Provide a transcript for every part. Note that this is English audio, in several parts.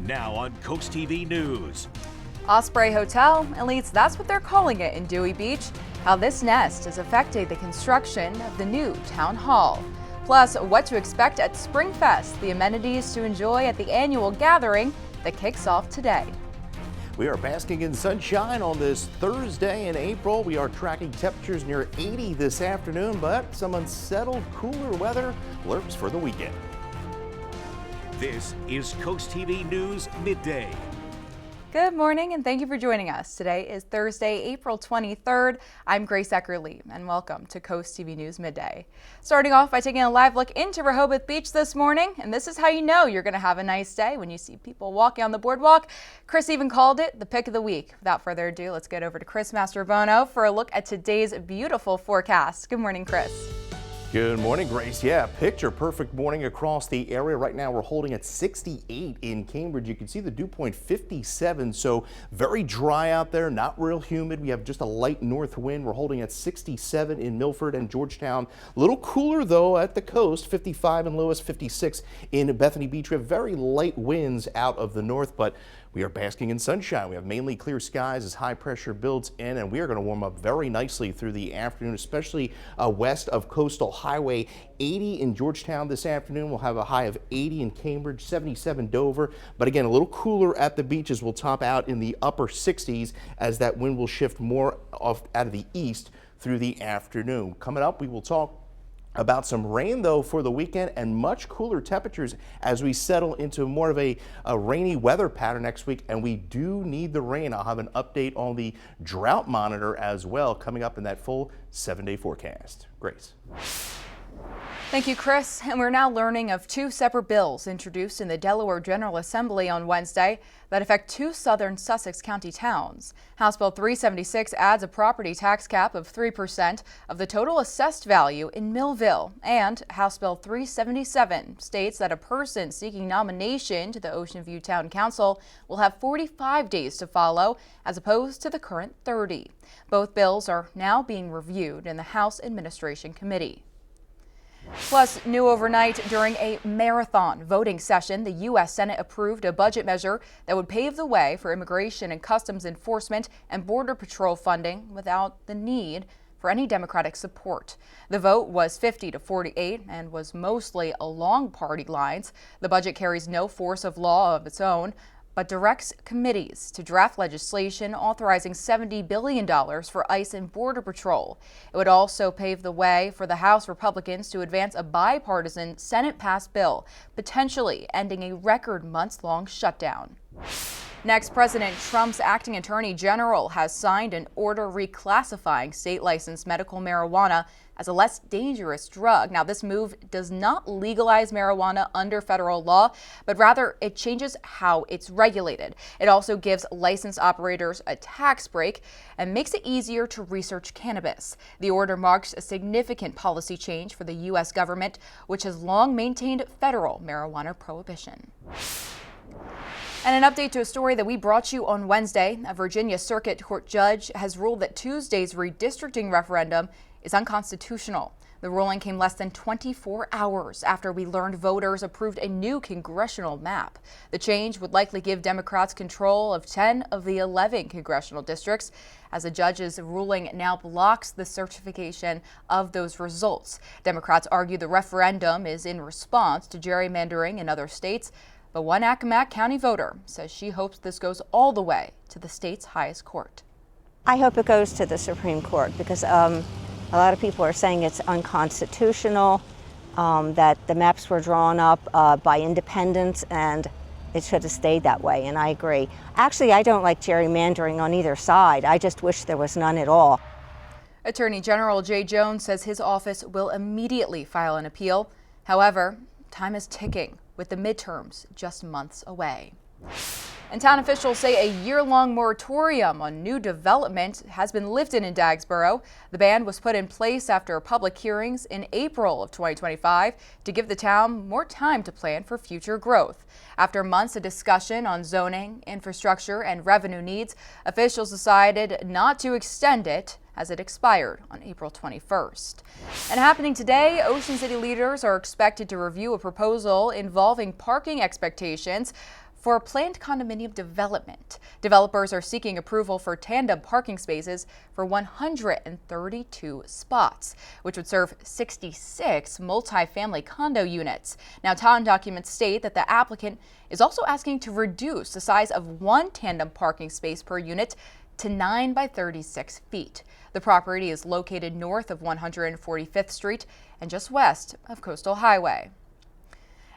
Now on CoastTV News. Osprey Hotel, at least that's what they're calling it in Dewey Beach, how this nest has affected the construction of the new town hall. Plus, what to expect at Springfest, the amenities to enjoy at the annual gathering that kicks off today. We are basking in sunshine on this Thursday in April. We are tracking temperatures near 80 this afternoon, but some unsettled, cooler weather lurks for the weekend. This is CoastTV News Midday. Good morning and thank you for joining us. Today is Thursday, April 23rd. I'm Grace Eckerly and welcome to CoastTV News Midday. Starting off by taking a live look into Rehoboth Beach this morning, and this is how you know you're going to have a nice day when you see people walking on the boardwalk. Chris even called it the pick of the week. Without further ado, let's get over to Chris Mastrobuono for a look at today's beautiful forecast. Good morning, Chris. Good morning, Grace. Yeah, picture perfect morning across the area. Right now we're holding at 68 in Cambridge. You can see the dew point 57, so very dry out there, not real humid. We have just a light north wind. We're holding at 67 in Milford and Georgetown. A little cooler though at the coast, 55 in Lewis, 56 in Bethany Beach. We have very light winds out of the north, but we are basking in sunshine. We have mainly clear skies as high pressure builds in, and we are going to warm up very nicely through the afternoon, especially west of Coastal Highway. 80 in Georgetown this afternoon. We'll have a high of 80 in Cambridge, 77 Dover. But again, a little cooler at the beaches. We'll top out in the upper 60s as that wind will shift more out of the east through the afternoon. Coming up, we will talk about some rain though for the weekend and much cooler temperatures as we settle into more of a rainy weather pattern next week, and we do need the rain. I'll have an update on the drought monitor as well coming up in that full 7-day forecast. Grace. Thank you, Chris. And we're now learning of two separate bills introduced in the Delaware General Assembly on Wednesday that affect two southern Sussex County towns. House Bill 376 adds a property tax cap of 3% of the total assessed value in Millville. And House Bill 377 states that a person seeking nomination to the Ocean View Town Council will have 45 days to follow, as opposed to the current 30. Both bills are now being reviewed in the House Administration Committee. Plus, new overnight during a marathon voting session, the U.S. Senate approved a budget measure that would pave the way for immigration and customs enforcement and border patrol funding without the need for any Democratic support. The vote was 50-48 and was mostly along party lines. The budget carries no force of law of its own, but directs committees to draft legislation authorizing $70 billion for ICE and Border Patrol. It would also pave the way for the House Republicans to advance a bipartisan Senate-passed bill, potentially ending a record months-long shutdown. Next, President Trump's acting attorney general has signed an order reclassifying state-licensed medical marijuana as a less dangerous drug. Now, this move does not legalize marijuana under federal law, but rather it changes how it's regulated. It also gives licensed operators a tax break and makes it easier to research cannabis. The order marks a significant policy change for the U.S. government, which has long maintained federal marijuana prohibition. And an update to a story that we brought you on Wednesday. A Virginia Circuit Court judge has ruled that Tuesday's redistricting referendum is unconstitutional. The ruling came less than 24 hours after we learned voters approved a new congressional map. The change would likely give Democrats control of 10 of the 11 congressional districts, as the judge's ruling now blocks the certification of those results. Democrats argue the referendum is in response to gerrymandering in other states, but one Accomack County voter says she hopes this goes all the way to the state's highest court. I hope it goes to the Supreme Court because a lot of people are saying it's unconstitutional, that the maps were drawn up by independents and it should have stayed that way, and I agree. Actually, I don't like gerrymandering on either side. I just wish there was none at all. Attorney General Jay Jones says his office will immediately file an appeal. However, time is ticking, with the midterms just months away. And town officials say a year-long moratorium on new development has been lifted in Dagsboro. The ban was put in place after public hearings in April of 2025 to give the town more time to plan for future growth. After months of discussion on zoning, infrastructure, and revenue needs, officials decided not to extend it as it expired on April 21st. And happening today, Ocean City leaders are expected to review a proposal involving parking expectations for a planned condominium development. Developers are seeking approval for tandem parking spaces for 132 spots, which would serve 66 multifamily condo units. Now, town documents state that the applicant is also asking to reduce the size of one tandem parking space per unit to 9 by 36 feet. The property is located north of 145th Street and just west of Coastal Highway.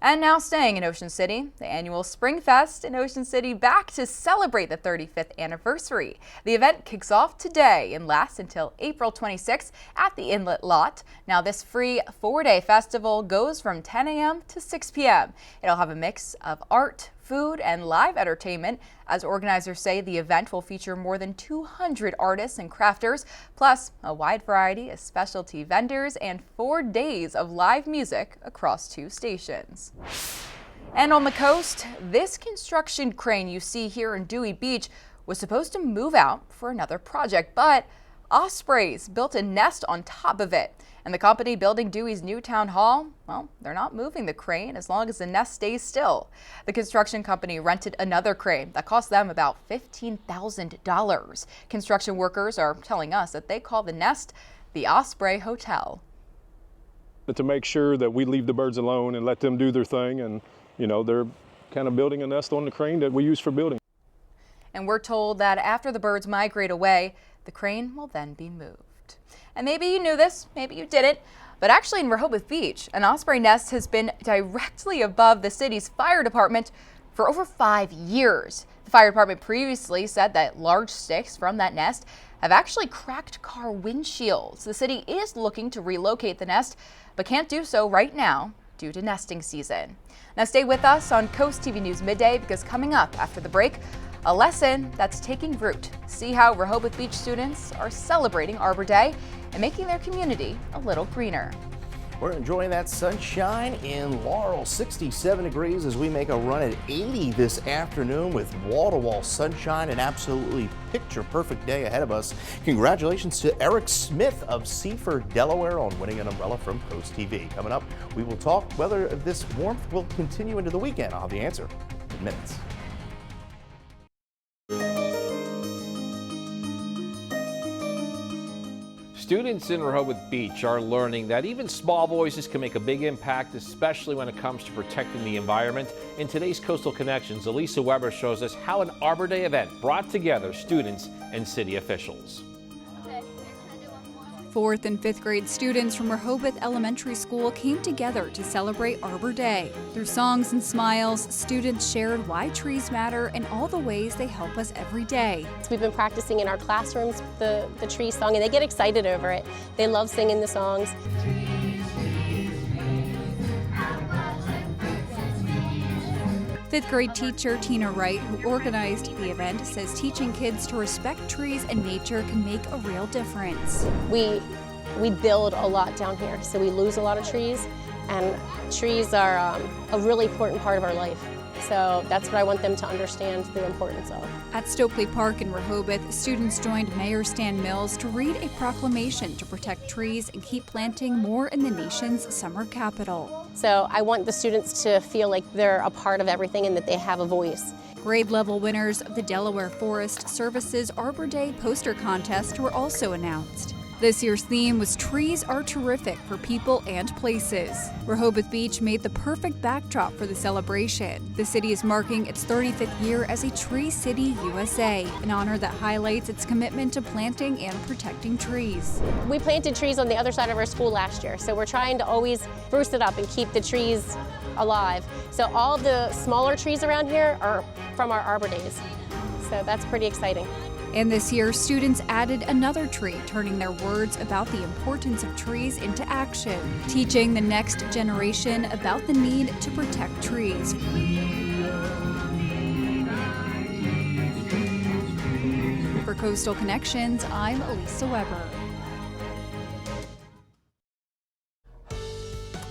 And now staying in Ocean City, the annual Springfest in Ocean City back to celebrate the 35th anniversary. The event kicks off today and lasts until April 26th at the Inlet Lot. Now this free 4-day festival goes from 10 a.m. to 6 p.m. It'll have a mix of art, food, and live entertainment. As organizers say, the event will feature more than 200 artists and crafters, plus a wide variety of specialty vendors and 4 days of live music across 2 stations. And on the coast, this construction crane you see here in Dewey Beach was supposed to move out for another project, but ospreys built a nest on top of it. And the company building Dewey's new town hall, well, they're not moving the crane as long as the nest stays still. The construction company rented another crane that cost them about $15,000. Construction workers are telling us that they call the nest the Osprey Hotel. To make sure that we leave the birds alone and let them do their thing, and they're kind of building a nest on the crane that we use for building. And we're told that after the birds migrate away, the crane will then be moved. And maybe you knew this, maybe you didn't, but actually in Rehoboth Beach, an osprey nest has been directly above the city's fire department for over 5 years. The fire department previously said that large sticks from that nest have actually cracked car windshields. The city is looking to relocate the nest, but can't do so right now due to nesting season. Now stay with us on Coast TV News Midday, because coming up after the break, a lesson that's taking root. See how Rehoboth Beach students are celebrating Arbor Day and making their community a little greener. We're enjoying that sunshine in Laurel, 67 degrees as we make a run at 80 this afternoon with wall-to-wall sunshine, and absolutely picture-perfect day ahead of us. Congratulations to Eric Smith of Seaford, Delaware on winning an umbrella from Coast TV. Coming up, we will talk whether this warmth will continue into the weekend. I'll have the answer in minutes. Students in Rehoboth Beach are learning that even small voices can make a big impact, especially when it comes to protecting the environment. In today's Coastal Connections, Elisa Weber shows us how an Arbor Day event brought together students and city officials. 4th and 5th grade students from Rehoboth Elementary School came together to celebrate Arbor Day. Through songs and smiles, students shared why trees matter and all the ways they help us every day. We've been practicing in our classrooms the tree song, and they get excited over it. They love singing the songs. Fifth grade teacher Tina Wright, who organized the event, says teaching kids to respect trees and nature can make a real difference. We build a lot down here, so we lose a lot of trees, and trees are a really important part of our life. So that's what I want them to understand the importance of. At Stokely Park in Rehoboth, students joined Mayor Stan Mills to read a proclamation to protect trees and keep planting more in the nation's summer capital. So I want the students to feel like they're a part of everything and that they have a voice. Grade level winners of the Delaware Forest Service's Arbor Day poster contest were also announced. This year's theme was Trees Are Terrific for People and Places. Rehoboth Beach made the perfect backdrop for the celebration. The city is marking its 35th year as a Tree City USA, an honor that highlights its commitment to planting and protecting trees. We planted trees on the other side of our school last year, so we're trying to always spruce it up and keep the trees alive. So all the smaller trees around here are from our Arbor Days, so that's pretty exciting. And this year, students added another tree, turning their words about the importance of trees into action, teaching the next generation about the need to protect trees. For Coastal Connections, I'm Elisa Weber.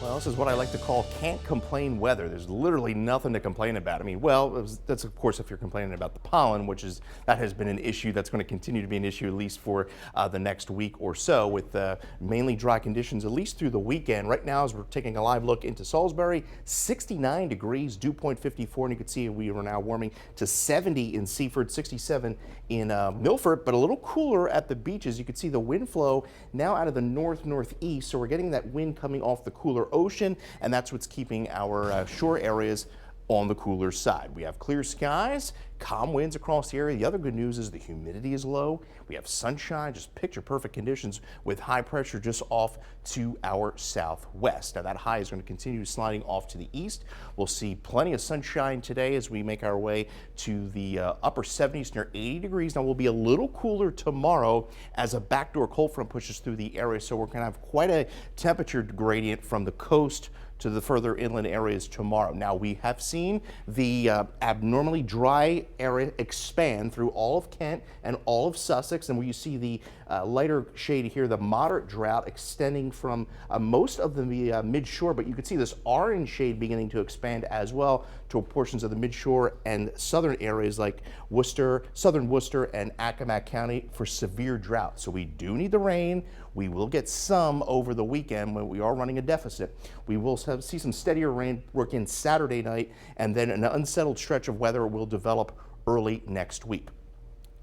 Well, This is what I like to call can't complain weather. There's literally nothing to complain about. I mean, well, that's of course if you're complaining about the pollen, that has been an issue that's going to continue to be an issue at least for the next week or so, with mainly dry conditions at least through the weekend. Right now, as we're taking a live look into Salisbury, 69 degrees, dew point 54, and you can see we are now warming to 70 in Seaford, 67 in Milford, but a little cooler at the beaches. You can see the wind flow now out of the northeast, so we're getting that wind coming off the cooler ocean, and that's what's keeping our shore areas on the cooler side. We have clear skies, calm winds across the area. The other good news is the humidity is low. We have sunshine, just picture perfect conditions with high pressure just off to our southwest. Now that high is going to continue sliding off to the east. We'll see plenty of sunshine today as we make our way to the upper 70s near 80 degrees. Now we'll be a little cooler tomorrow as a backdoor cold front pushes through the area, so we're going to have quite a temperature gradient from the coast to the further inland areas tomorrow. Now we have seen the abnormally dry area expand through all of Kent and all of Sussex, and where you see the lighter shade here, the moderate drought extending from most of the mid-shore, but you can see this orange shade beginning to expand as well to portions of the mid-shore and southern areas like Worcester, southern Worcester and Accomack County for severe drought. So we do need the rain. We will get some over the weekend when we are running a deficit. We will see some steadier rain work in Saturday night, and then an unsettled stretch of weather will develop early next week.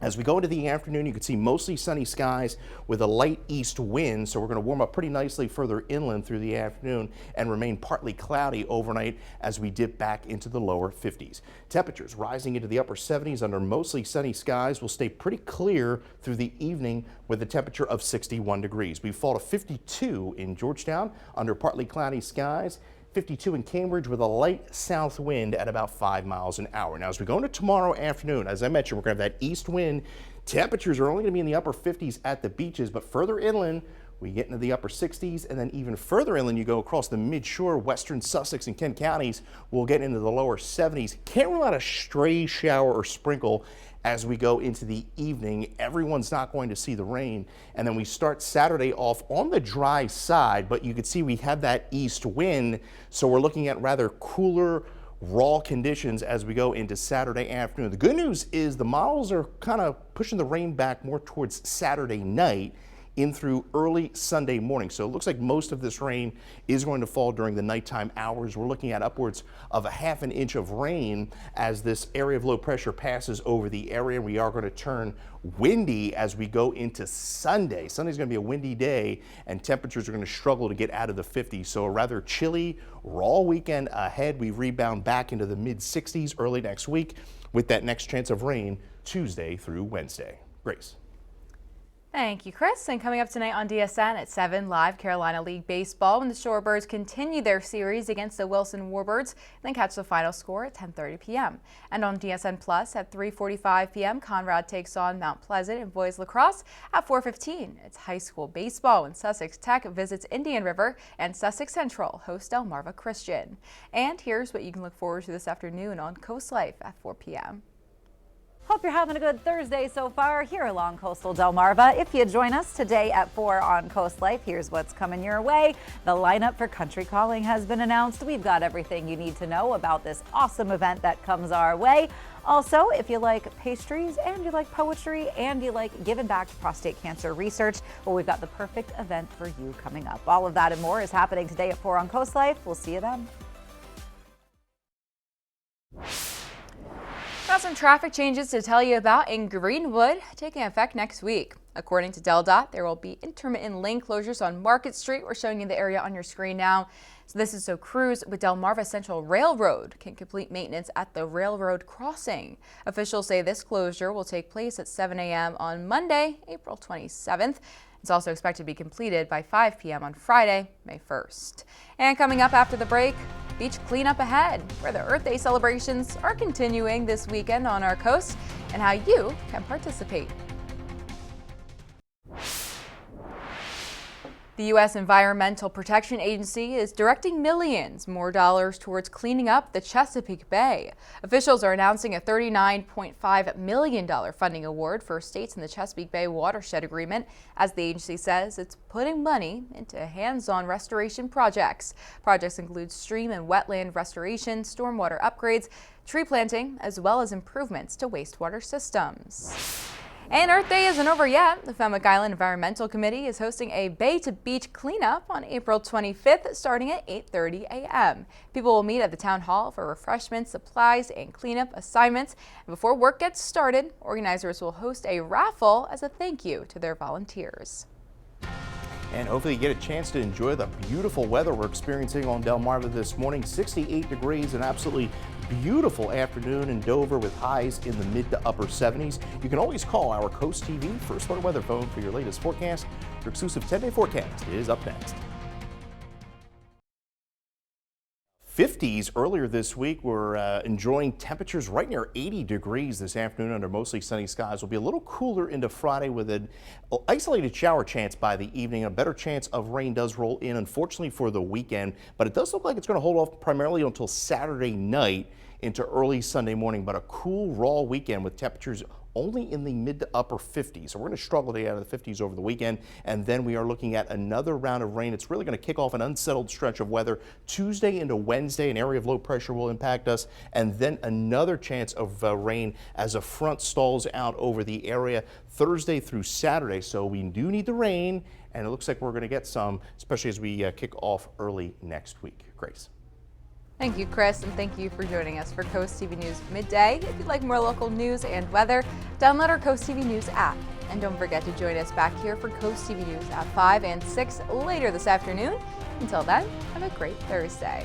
As we go into the afternoon, you can see mostly sunny skies with a light east wind, so we're going to warm up pretty nicely further inland through the afternoon and remain partly cloudy overnight as we dip back into the lower 50s. Temperatures rising into the upper 70s under mostly sunny skies will stay pretty clear through the evening with a temperature of 61 degrees. We fall to 52 in Georgetown under partly cloudy skies. 52 in Cambridge with a light south wind at about 5 miles an hour. Now, as we go into tomorrow afternoon, as I mentioned, we're going to have that east wind. Temperatures are only going to be in the upper 50s at the beaches, but further inland, we get into the upper 60s, and then even further inland, you go across the mid-shore, western Sussex and Kent counties, we'll get into the lower 70s. Can't rule out a stray shower or sprinkle as we go into the evening. Everyone's not going to see the rain. And then we start Saturday off on the dry side, but you can see we have that east wind. So we're looking at rather cooler, raw conditions as we go into Saturday afternoon. The good news is the models are kind of pushing the rain back more towards Saturday night in through early Sunday morning. So it looks like most of this rain is going to fall during the nighttime hours. We're looking at upwards of a ½ an inch of rain as this area of low pressure passes over the area. We are going to turn windy as we go into Sunday. Sunday's going to be a windy day, and temperatures are going to struggle to get out of the 50s. So a rather chilly, raw weekend ahead. We rebound back into the mid 60s early next week with that next chance of rain Tuesday through Wednesday. Grace. Thank you, Chris. And coming up tonight on DSN at 7, live Carolina League Baseball when the Shorebirds continue their series against the Wilson Warbirds, then catch the final score at 10:30 p.m. And on DSN Plus at 3:45 p.m., Conrad takes on Mount Pleasant in boys lacrosse. At 4:15, it's high school baseball when Sussex Tech visits Indian River and Sussex Central hosts Delmarva Christian. And here's what you can look forward to this afternoon on Coast Life at 4 p.m. Hope you're having a good Thursday so far here along coastal Delmarva. If you join us today at 4 on Coast Life, here's what's coming your way. The lineup for Country Calling has been announced. We've got everything you need to know about this awesome event that comes our way. Also, if you like pastries and you like poetry and you like giving back to prostate cancer research, well, we've got the perfect event for you coming up. All of that and more is happening today at 4 on Coast Life. We'll see you then. Got some traffic changes to tell you about in Greenwood taking effect next week. According to DelDOT, there will be intermittent lane closures on Market Street. We're showing you the area on your screen now. So this is so crews with Delmarva Central Railroad can complete maintenance at the railroad crossing. Officials say this closure will take place at 7 a.m. on Monday, April 27th. It's also expected to be completed by 5 p.m. on Friday, May 1st. And coming up after the break, beach cleanup ahead, where the Earth Day celebrations are continuing this weekend on our coast and how you can participate. The U.S. Environmental Protection Agency is directing millions more dollars towards cleaning up the Chesapeake Bay. Officials are announcing a $39.5 million funding award for states in the Chesapeake Bay watershed agreement, as the agency says it's putting money into hands-on restoration projects. Projects include stream and wetland restoration, stormwater upgrades, tree planting, as well as improvements to wastewater systems. And Earth Day isn't over yet. The Fenwick Island Environmental Committee is hosting a Bay to Beach cleanup on April 25th, starting at 8:30 a.m. People will meet at the town hall for refreshments, supplies, and cleanup assignments. And before work gets started, organizers will host a raffle as a thank you to their volunteers. And hopefully you get a chance to enjoy the beautiful weather we're experiencing on Delmarva this morning. 68 degrees, an absolutely beautiful afternoon in Dover with highs in the mid to upper 70s. You can always call our Coast TV First Alert Weather phone for your latest forecast. Your exclusive 10-day forecast is up next. 50s earlier this week. We're enjoying temperatures right near 80 degrees this afternoon under mostly sunny skies. Will be a little cooler into Friday with an isolated shower chance by the evening. A better chance of rain does roll in, unfortunately, for the weekend, but it does look like it's going to hold off primarily until Saturday night into early Sunday morning. But a cool, raw weekend with temperatures only in the mid to upper 50s. So we're going to struggle to get out of the 50s over the weekend. And then we are looking at another round of rain. It's really going to kick off an unsettled stretch of weather Tuesday into Wednesday. An area of low pressure will impact us. And then another chance of rain as a front stalls out over the area Thursday through Saturday. So we do need the rain. And it looks like we're going to get some, especially as we kick off early next week. Grace. Thank you, Chris, and thank you for joining us for Coast TV News Midday. If you'd like more local news and weather, download our Coast TV News app. And don't forget to join us back here for Coast TV News at 5 and 6 later this afternoon. Until then, have a great Thursday.